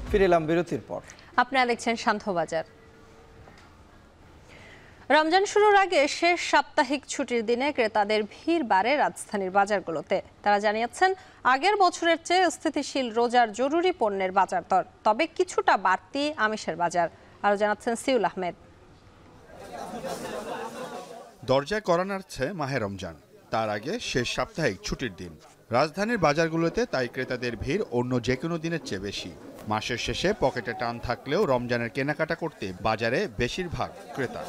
ফিরে এলাম বিরতির পর। আপনারা দেখছেন শান্তবাজার। রমজান শুরুর আগে শেষ সাপ্তাহিক ছুটির দিনে ক্রেতাদের ভিড় বাড়ে রাজধানীর বাজারগুলোতে। তারা জানিয়েছেন আগের বছরের চেয়ে স্থিতিশীল রোজার জরুরি পণ্যের বাজার দর, তবে কিছুটা বাড়তি আমিষের বাজার। আরও জানাচ্ছেন সিউল আহমেদ। দরজায় কড়া নাড়ছে মাহে রমজান, তার আগে শেষ সাপ্তাহিক ছুটির দিন। রাজধানীর বাজারগুলোতে তাই ক্রেতাদের ভিড় অন্য যে কোনো দিনের চেয়ে বেশি। মাসের শেষে পকেটে টান থাকলেও রমজানের কেনাকাটা করতে বাজারে বেশিরভাগ ক্রেতা।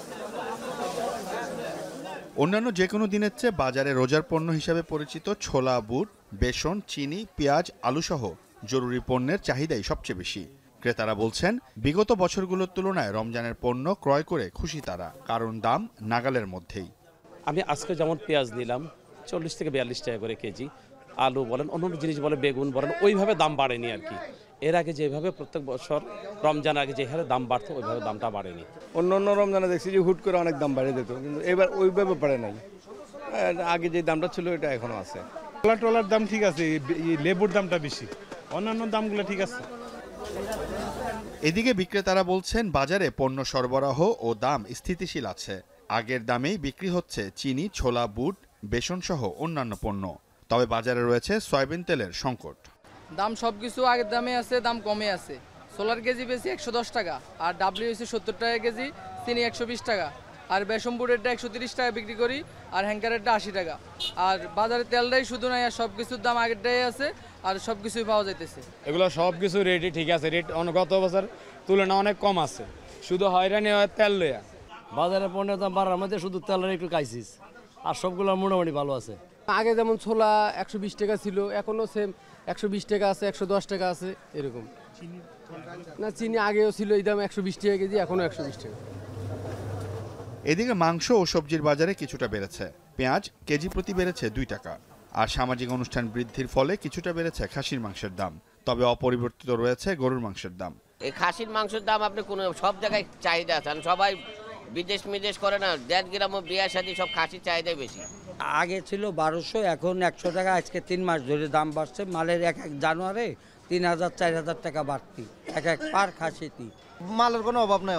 অন্যান্য যে কোনো দিনের চেয়ে বাজারে রোজার পণ্য হিসাবে পরিচিত ছোলা, বুট, বেসন, চিনি, পেঁয়াজ, আলুসহ জরুরি পণ্যের চাহিদাই সবচেয়ে বেশি। ক্রেতারা বলছেন বিগত বছরগুলোর তুলনায় রমজানের পণ্য ক্রয় করে খুশি তারা, কারণ দাম নাগালের মধ্যেই। আমি আজকে যেমন পেঁয়াজ নিলাম 40 থেকে 42 টাকা করে কেজি, আলু বলেন অন্যান্য জিনিস বলে বেগুন বলেন ওইভাবে দাম বাড়েনি আর কি। এর আগে যেভাবে প্রত্যেক বছর রমজান আগে যে হারে দাম বাড়তো ওইভাবে দামটা বাড়েনি। অন্য রমজানে দেখছি যে হুট করে অনেক দাম বাড়ে যেত, কিন্তু এবার ওইভাবে বাড়ে নাই। আগে যে দামটা ছিল এটা এখনো আছে। টলার দাম ঠিক আছে, লেবুর দামটা বেশি, অন্যান্য দামগুলো ঠিক আছে। এদিকে বিক্রেতারা বলছেন বাজারে পণ্য সরবরাহ ও দাম স্থিতিশীল আছে। আগের দামেই বিক্রি হচ্ছে চিনি, ছোলা, বুট, বেসন সহ অন্যান্য পণ্য। তবে বাজারে রয়েছে সয়াবিন তেলের সংকট। দাম সবকিছু আগের দামে আছে, দাম কমে আছে। সোলার কেজি বেশি 110 টাকা, আর ডাব্লিউ হচ্ছে 70 টাকা কেজি, চিনি 120 টাকা, আর বেসন বুটেরটা 130 টাকা বিক্রি করি, আর হ্যাঙ্কারেরটা 80 টাকা। আর বাজারে তেলটাই শুধু নাই, আর সব কিছুর দাম আগেরটাই আছে, আর সব কিছুই পাওয়া যাইতেছে। এগুলো সব কিছু রেটই ঠিক আছে, রেট গত বছর তুলনা অনেক কম আছে, শুধু হয়রানি হয় তেল লইয়া। বাজারে পণ্যের দাম বাড়ার মধ্যে শুধু তেলের একটু ক্রাইসিস, আর সবগুলো মোটামুটি ভালো আছে। আগে যেমন ছোলা 120 টাকা ছিল, এখনো সেম 120 টাকা আছে, 110 টাকা আছে এরকম। না চিনি আগেও ছিল এই দাম 120 টাকা কেজি, এখনো 120 টাকা। এদিকে মাংস ও সবজির বাজারে কিছুটা বেড়েছে। পেঁয়াজ কেজি প্রতি বেড়েছে 2 টাকা। আর সামাজিক অনুষ্ঠান বৃদ্ধির ফলে কিছুটা বেড়েছে খাসির মাংসের দাম, তবে অপরিবর্তিত রয়েছে গরুর মাংসের দাম। এই খাসির মাংসের দাম আপনি কোনো সব জায়গায় চাহিদা আছে, সবাই বিদেশ করে না, 1.5 গ্রাম বিয়া শাদী সব খাসির চাহিদাই বেশি। আগে ছিল 1200, এখন 100 টাকা। আজকে 3 মাস ধরে দাম বাড়ছে। মালের এক জানুয়ারি 3000 4000 টাকা বাড়তি এক পার খাসিতে। মালের কোনো অভাব নাই,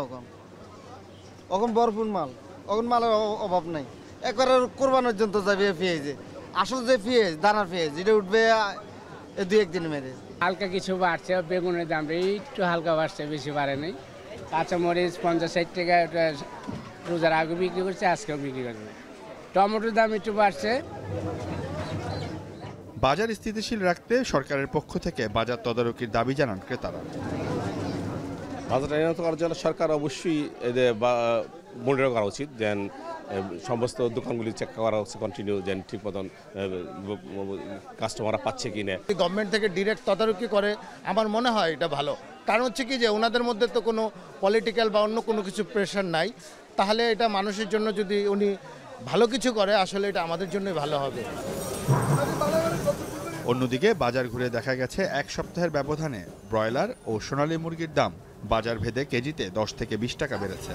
এখন ভরপুর মাল, এখন মালের অভাব নাই। একবারে কোরবানোর জন্য যাবে পেঁয়াজে, আসল যে পেঁয়াজ দানার পেঁয়াজ এটা উঠবে 2-1 দিন মেরে। হালকা কিছু বাড়ছে, বেগুনের দাম একটু হালকা বাড়ছে, বেশি বাড়ে নাই। কাঁচামরিচ 50-60 টাকা রোজার আগে বিক্রি করছে, আজকেও বিক্রি করবে। টমেটোর দাম একটু বাড়ছে। বাজার স্থিতিশীল রাখতে সরকারের পক্ষ থেকে বাজার তদারকির দাবি জানান ক্রেতারা। বাজারটা নিয়ন্ত্রণ করার জন্য সরকার অবশ্যই মনিটর করা উচিত, যেন সমস্ত দোকানগুলি চেক করা হচ্ছে কন্টিনিউ, যেন ঠিক মতন কাস্টমাররা পাচ্ছে কি না। গভর্নমেন্ট থেকে ডিরেক্ট তদারকি করে আমার মনে হয় এটা ভালো। কারণ হচ্ছে কি যে ওনাদের মধ্যে তো কোনো পলিটিক্যাল বা অন্য কোনো কিছু প্রেশার নাই, তাহলে এটা মানুষের জন্য যদি উনি ভালো কিছু করে আসলে এটা আমাদের জন্যই ভালো হবে। অন্যদিকে বাজার ঘুরে দেখা গেছে এক সপ্তাহের ব্যবধানে ব্রয়লার ও সোনালী মুরগির দাম বাজার ভেদে কেজিতে 10 থেকে 20 টাকা বেড়েছে।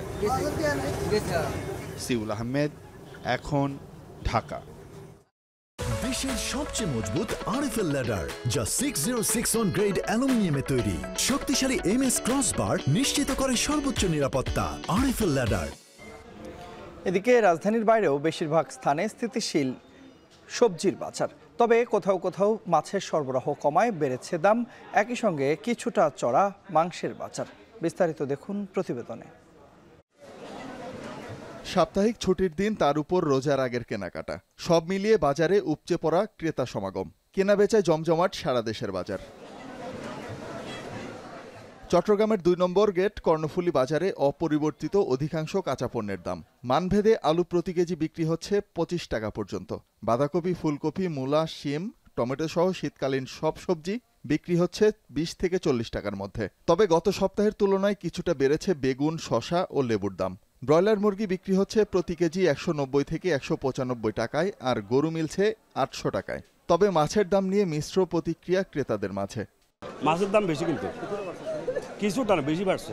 সিউল আহমেদ, এখন, ঢাকা। দেশের সবচেয়ে মজবুত আরএফএল ল্যাডার, যা 6061 গ্রেড অ্যালুমিনিয়ামে তৈরি। শক্তিশালী এমএস ক্রসবার নিশ্চিত করে সর্বোচ্চ নিরাপত্তা। RFL ladder. এদিকে রাজধানীর বাইরেও বেশিরভাগ স্থানে স্থিতিশীল সবজির বাজার, তবে কোথাও কোথাও মাছের সরবরাহ কমায় বেড়েছে দাম। একই সঙ্গে কিছুটা চড়া মাংসের বাজার। বিস্তারিত দেখুন প্রতিবেদনে। সাপ্তাহিক ছুটির দিন, তার উপর রোজার আগের কেনাকাটা, সব মিলিয়ে বাজারে উপচে পড়া ক্রেতা সমাগম। কেনাবেচায় জমজমাট সারা দেশের বাজার। চট্টগ্রামের 2 নম্বর গেট কর্ণফুলী বাজারে অপরিবর্তিত অধিকাংশ কাঁচা পণ্যের দাম। মানভেদে আলু প্রতি কেজি বিক্রি হচ্ছে 25 টাকা পর্যন্ত। বাঁধাকপি, ফুলকপি, মূলা, শিম, টমেটো সহ শীতকালীন সব সবজি বিক্রি হচ্ছে 20 থেকে 40 টাকার মধ্যে। তবে গত সপ্তাহের তুলনায় কিছুটা বেড়েছে বেগুন, শসা ও লেবুর দাম। ব্রয়লার মুরগি বিক্রি হচ্ছে প্রতি কেজি 190 থেকে 195 টাকায়, আর গরু মিলছে 800 টাকায়। তবে মাছের দাম নিয়ে মিশ্র প্রতিক্রিয়া ক্রেতাদের মাঝে। মাছের দাম বেশি, কিন্তু কিছুটা না, বেশি বাড়ছে।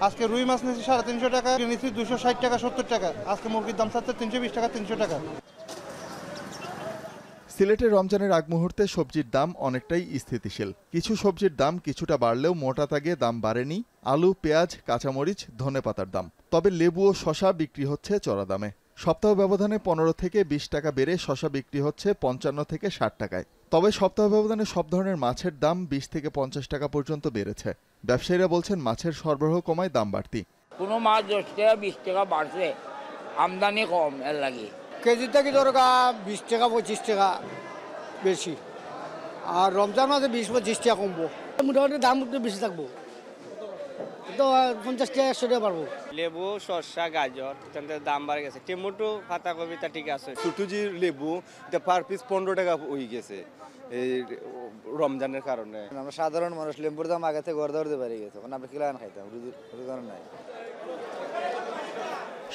আজকে রুই মাছ নিয়েছি 350 টাকা, নিয়েছি 260 টাকা, 70 টাকা। আজকে মুরগির দাম থাকছে 320 টাকা, 300 টাকা। সিলেটে রমজানের আগ মুহূর্তে সবজির দাম অনেকটাই স্থিতিশীল। কিছু সবজির দাম কিছুটা বাড়লেও মোটা তাগে দাম বাড়েনি আলু, পেঁয়াজ, কাঁচামরিচ, ধনেপাতার দাম। তবে লেবু ও শসা বিক্রি হচ্ছে চড়া দামে। সপ্তাহ ব্যবধানে 15 থেকে 20 টাকা বেড়ে শসা বিক্রি হচ্ছে 55 থেকে 60 টাকায়। তবে সপ্তাহ ব্যবধানে সব ধরনের মাছের দাম 20 থেকে 50 টাকা পর্যন্ত বেড়েছে। ব্যবসায়ীরা বলছেন মাছের সরবরাহ কমায় দাম বাড়তি। কোনো মাছ 10 টাকা 20 টাকা বাড়ছে, আমদানি কম, এর লাগে কেজি থেকে দরকার 20 টাকা 25 টাকা বেশি, আর রমজান মাসে 20-25 টাকা কমবো। মোটামুটি দাম একটু বেশি থাকবো, তো 50 টাকা 100 টাকা পারবো। লেবু, শসা, গাজর দাম বাড়ে গেছে। টমেটো, পাতাকপি তা ঠিক আছে। ছোটজি লেবু পার পিস 15 টাকা হয়ে গেছে এই রমজানের কারণে। আমরা সাধারণ মানুষ লেবুর দাম আগে থেকে গড় ধরতে পারি গেছে, আমরা কিলান খাইতাম, রোজার নাই।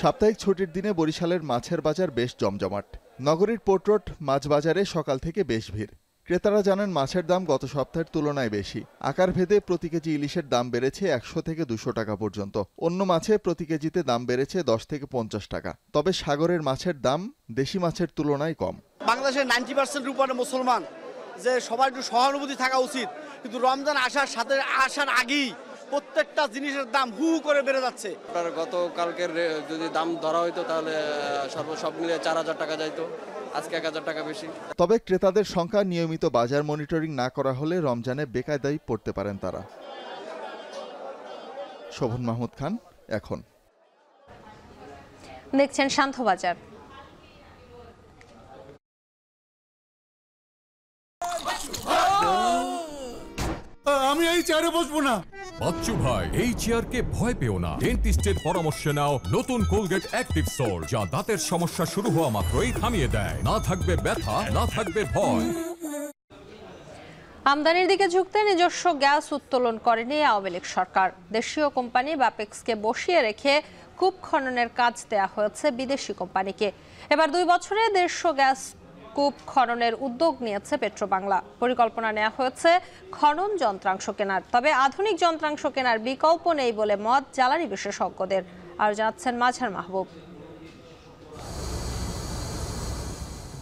সাপ্তাহিক ছুটির দিনে বরিশালের মাছের বাজার বেশ জমজমাট। নগরীর পোর্ট রোড মাছ বাজারে সকাল থেকে বেশ ভিড়। ক্রেতারা জানেন মাছের দাম গত সপ্তাহের তুলনায় বেশি। আকার ভেদে প্রতি কেজি ইলিশের দাম বেড়েছে 100 থেকে 200 টাকা পর্যন্ত। অন্য মাছে প্রতি কেজিতে দাম বেড়েছে 10 থেকে 50 টাকা। তবে সাগরের মাছের দাম দেশি মাছের তুলনায় কম। বাংলাদেশের 90% উপরে মুসলমান, যে সবার একটু সহানুভূতি থাকা উচিত, কিন্তু রমজান আসার আগেই প্রত্যেকটা জিনিসের দাম হু করে বেড়ে যাচ্ছে। গতকালকের যদি দাম ধরা হইতো তাহলে সব মিলে 4000 টাকা যাইতো, আজকে 1000 টাকা বেশি। তবে ক্রেতাদের সংখ্যা নিয়মিত বাজার মনিটরিং না করা হলে রমজানে বেকায়দায় পড়তে পারেন তারা। শোভন মাহমুদ খান, এখন। দেখছেন শান্ত বাজার। আমি এই চেয়ারে বসবো না। বাচ্চু ভাই, এই চেয়ারকে ভয় পেও না। ডেন্টিস্টের পরামর্শ নাও নতুন কোলগেট অ্যাক্টিভ সোল, যা দাঁতের সমস্যা শুরু হওয়া মাত্রই থামিয়ে দেয়। না থাকবে ব্যথা, না থাকবে ভয়। আমদানির দিকে ঝুঁকতে নিজস্ব গ্যাস উত্তোলন করেনি আওয়ামী লীগ সরকার। দেশীয় কোম্পানি বাপেক্সকে বসিয়ে রেখে কূপ খননের কাজ দেয়া হয়েছে বিদেশি কোম্পানিকে। এবার 2 বছরে 150 গ্যাস কূপ খননের উদ্যোগ নিয়েছে পেট্রোবাংলা। পরিকল্পনা নেওয়া হয়েছে খনন যন্ত্রাংশ কেনার। তবে আধুনিক যন্ত্রাংশ কেনার বিকল্প নেই বলে মত জ্বালানি বিশেষজ্ঞদের। আর জানাচ্ছেন মাঝার মাহবুব।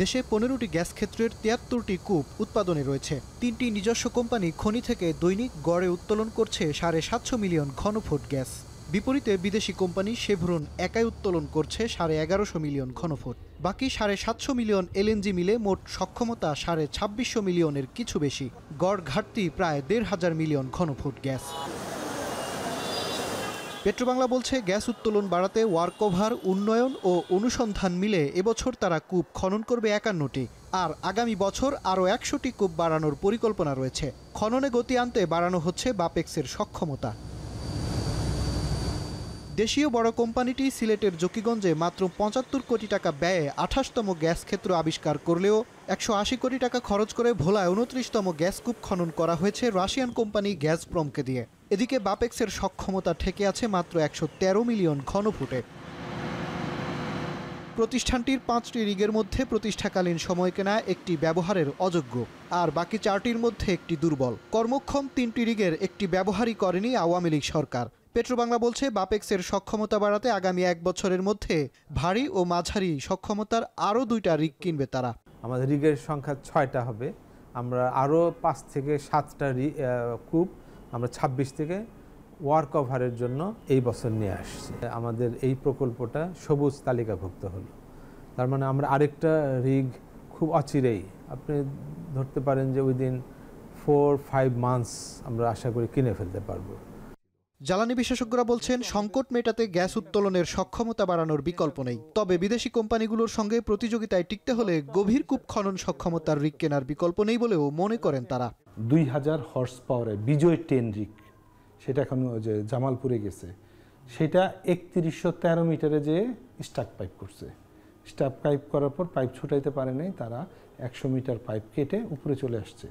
দেশে 15টি গ্যাস ক্ষেত্রের 73টি কূপ উৎপাদনে রয়েছে। 3টি নিজস্ব কোম্পানি খনি থেকে দৈনিক গড়ে উত্তোলন করছে 750 মিলিয়ন ঘনফুট গ্যাস। বিপরীতে বিদেশি কোম্পানি শেভরন একাই উত্তোলন করছে 1150 মিলিয়ন ঘনফুট। বাকি 750 মিলিয়ন এলএনজি মিলে মোট সক্ষমতা 2650 মিলিয়নের কিছু বেশি। গড় ঘাটতি প্রায় 1500 মিলিয়ন ঘনফুট গ্যাস। পেট্রোবাংলা বলছে গ্যাস উত্তোলন বাড়াতে ওয়ার্কওভার, উন্নয়ন ও অনুসন্ধান মিলে এবছর তারা কূপ খনন করবে 51টি, আর আগামী বছর আরও 100টি কূপ বাড়ানোর পরিকল্পনা রয়েছে। খননে গতি আনতে বাড়ানো হচ্ছে বাপেক্সের সক্ষমতা। দেশীয় বড় কোম্পানিটি সিলেটের জকিগঞ্জে মাত্র 75 কোটি টাকা ব্যয়ে 28তম গ্যাস ক্ষেত্র আবিষ্কার করলেও 180 কোটি টাকা খরচ করে ভোলায় 29তম গ্যাস কূপ খনন করা হয়েছে রাশিয়ান কোম্পানি গ্যাসপ্রমকে দিয়ে। এদিকে বাপেক্সের সক্ষমতা ঠেকে আছে মাত্র 113 মিলিয়ন ঘনফুটে। প্রতিষ্ঠানটির 5টি রিগের মধ্যে প্রতিষ্ঠাকালীন সময় কেনা একটি ব্যবহারের অযোগ্য, আর বাকি 4টির মধ্যে একটি দুর্বল। কর্মক্ষম 3টি রিগের একটি ব্যবহারই করেনি আওয়ামী লীগ সরকার। পেট্রোবাংলা বলছে বাপেক্সের সক্ষমতা বাড়াতে আগামী 1 বছরের মধ্যে ভারী ও মাঝারি সক্ষমতার আরও 2টা রিগ কিনবে তারা। আমাদের রিগের সংখ্যা 6টা হবে। আমরা আরও 5 থেকে 7টা কূপ আমরা 26 থেকে ওয়ার্ক ওভারের জন্য এই বছর নিয়ে আসছি। আমাদের এই প্রকল্পটা সবুজ তালিকাভুক্ত হলো, তার মানে আমরা আরেকটা রিগ খুব অচিরেই, আপনি ধরতে পারেন যে উইদিন 4-5 মান্থস আমরা আশা করি কিনে ফেলতে পারবো। জ্বালানি বিশেষজ্ঞরা বলছেন সংকট মেটাতে গ্যাস উত্তোলনের সক্ষমতা বাড়ানোর বিকল্প নেই। তবে বিদেশি কোম্পানিগুলোর সঙ্গে প্রতিযোগিতায় টিকতে হলে গভীর কূপ খনন সক্ষমতার রিগ কেনার বিকল্প নেই বলেও মনে করেন তারা। 2000 হর্স পাওয়ারের বিজয় 10 রিগ, সেটা এখন যে জামালপুরে গেছে, সেটা 3113 মিটারে যে স্টাক পাইপ করছে। স্টাক পাইপ করার পর পাইপ ছুটাইতে পারে নাই, তারা 100 মিটার পাইপ কেটে উপরে চলে আসছে।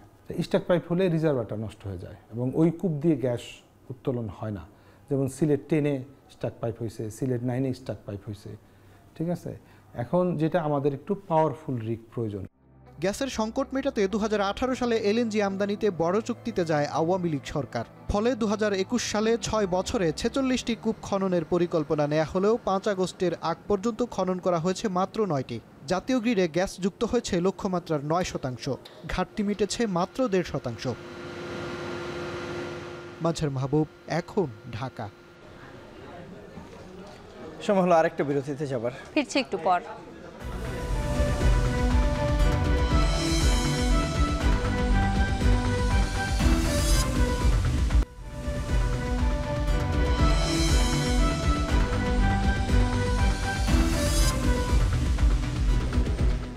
স্টাক পাইপ হলে রিজার্ভারটা নষ্ট হয়ে যায় এবং ওই কূপ দিয়ে গ্যাস উত্তোলন হয় না। যেমন সিলেট 10-এ স্টাক পাইপ হয়েছে, সিলেট 9-এ স্টাক পাইপ হয়েছে, ঠিক আছে। এখন যেটা আমাদের একটু পাওয়ারফুল রিগ প্রয়োজন। গ্যাসের সংকট মেটাতে 2018 সালে এলএনজি আমদানিতে বড় চুক্তিতে যায় আওয়ামী লীগ সরকার। ফলে 2021 সালে 6 বছরে 46টি কূপ খননের পরিকল্পনা নেওয়া হলেও 5 আগস্টের আগ পর্যন্ত খনন করা হয়েছে মাত্র 9টি। জাতীয় গ্রিডে গ্যাস যুক্ত হয়েছে লক্ষ্যমাত্রার 9%, ঘাটতি মিটেছে মাত্র 1.5%। মাঝার মাহবুব, এখন ঢাকা। সময় হলো আরেকটা বিরতিতে যাবার, ফিরছি একটু পর।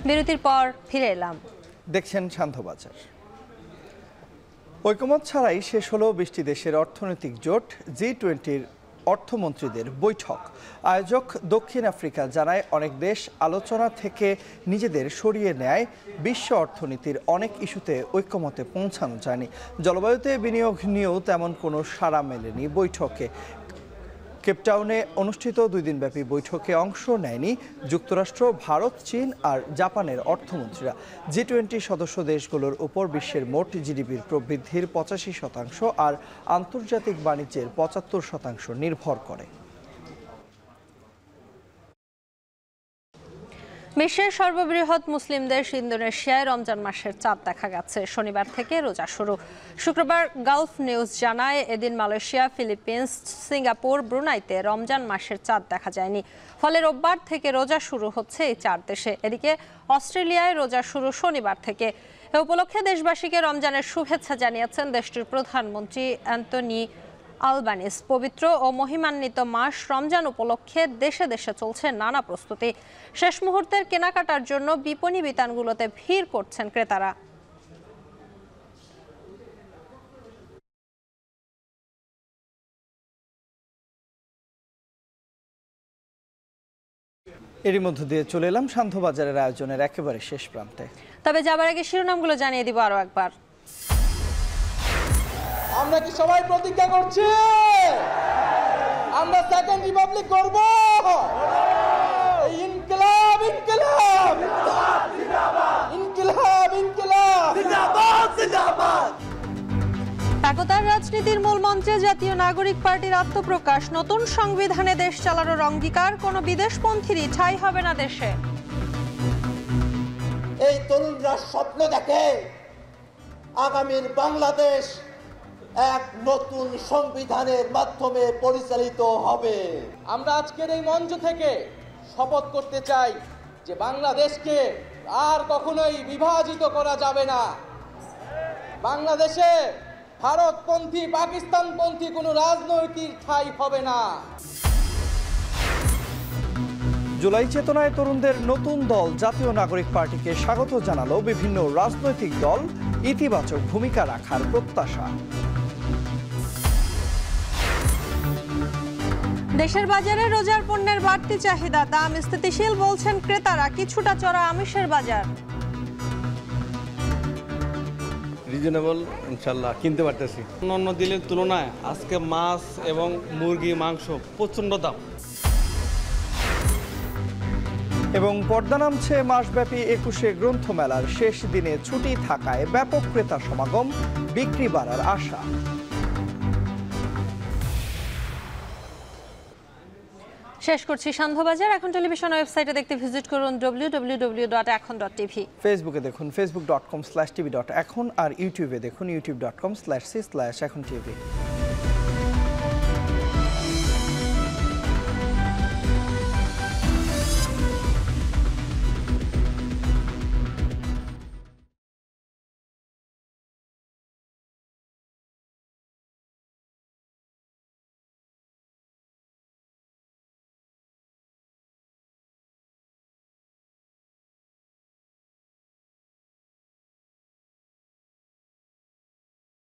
বিরতির পর ফিরে এলাম। দেখছেন শান্তবাজার। ঐকমত্য ছাড়াই শেষ হলো 20টি দেশের অর্থনৈতিক জোট G20-র অর্থমন্ত্রীদের বৈঠক। আয়োজক দক্ষিণ আফ্রিকা জানায় অনেক দেশ আলোচনা থেকে নিজেদের সরিয়ে নেয় বিশ্ব অর্থনীতির অনেক ইস্যুতে ঐকমত্যে পৌঁছানো যায়নি। জলবায়ুতে বিনিয়োগ নিয়েও তেমন কোনো সাড়া মেলেনি বৈঠকে। কেপটাউনে অনুষ্ঠিত 2 দিনব্যাপী বৈঠকে অংশ নেয়নি যুক্তরাষ্ট্র, ভারত, চীন আর জাপানের অর্থমন্ত্রীরা। G20 সদস্য দেশগুলোর উপর বিশ্বের মোট জিডিপির প্রবৃদ্ধির 85% আর আন্তর্জাতিক বাণিজ্যের 75% নির্ভর করে। বিশ্বের সর্ববৃহৎ মুসলিম দেশ ইন্দোনেশিয়ায় রমজান মাসের চাঁদ দেখা গেছে। শনিবার থেকে রোজা শুরু। শুক্রবার গালফ নিউজ জানায় এদিন মালয়েশিয়া, ফিলিপিন্স, সিঙ্গাপুর, ব্রুনাইতে রমজান মাসের চাঁদ দেখা যায়নি। ফলে রোববার থেকে রোজা শুরু হচ্ছে এই 4 দেশে। এদিকে অস্ট্রেলিয়ায় রোজা শুরু শনিবার থেকে। এ উপলক্ষে দেশবাসীকে রমজানের শুভেচ্ছা জানিয়েছেন দেশটির প্রধানমন্ত্রী অ্যান্টনি আলবানিস। পবিত্র ও মহিমান্বিত মাস রমজান উপলক্ষে দেশে দেশে চলছে নানা প্রস্তুতি। শেষ মুহূর্তের কেনাকাটার জন্য বিপণী বিতানগুলোতে ভিড় করছেন ক্রেতারা। এরই মধ্য দিয়ে চলে এলাম শান্তবাজারের আয়োজনের একেবারে শেষ প্রান্তে। তবে যাবার আগে শিরোনামগুলো জানিয়ে দিব আরো একবার। আমরা কি সবাই প্রতিজ্ঞা করছি আমরা সেকেন্ড রিপাবলিক করব? ইনকিলাব ইনকিলাব ইনকিলাব ইনকিলাব জিন্দাবাদ জিন্দাবাদ। একতার রাজনীতির মূল মন্ত্রে জাতীয় নাগরিক পার্টির আত্মপ্রকাশ। নতুন সংবিধানে দেশ চালানোর অঙ্গীকার, কোনো বিদেশপন্থীরই ঠাঁই হবে না দেশে। এই তরুণরা স্বপ্ন দেখে আগামীর বাংলাদেশ এক নতুন সংবিধানের মাধ্যমে পরিচালিত হবে। আমরা আজকের এই মঞ্চ থেকে শপথ করতে চাই যে বাংলাদেশকে আর কখনোই বিভাজিত করা যাবে না। বাংলাদেশে ভারতপন্থী, পাকিস্তানপন্থী কোনো রাজনৈতিক ঠাঁই হবে না। জুলাই চেতনায় তরুণদের নতুন দল জাতীয় নাগরিক পার্টিকে স্বাগত জানালো বিভিন্ন রাজনৈতিক দল, ইতিবাচক ভূমিকা রাখার প্রত্যাশা। দেশের বাজারে রোজার পণ্যের বাড়তি চাহিদা, দাম স্থিতিশীল বলছেন ক্রেতারা। কিছুটা চড়া আমিষের বাজার। রিজনেবল ইনশাল্লাহ কিনতে পারতেছি। অন্য দিনের তুলনায় আজকে মাছ এবং মুরগি মাংস প্রচণ্ড দাম। এবং পর্দা নামছে মাসব্যাপী ২১শে গ্রন্থমেলার শেষ দিনে ছুটি থাকায় ব্যাপক ক্রেতা সমাগম, বিক্রি বাড়ার আশা। শেষ করছি সান্ধ্যবাজার। এখন টেলিভিশন ওয়েবসাইটে দেখতে ভিজিট করুন www.ekhon.tv। ফেসবুকে দেখুন facebook.com/tv.ekhon আর ইউটিউবে দেখুন youtube.com/c/ekhon tv।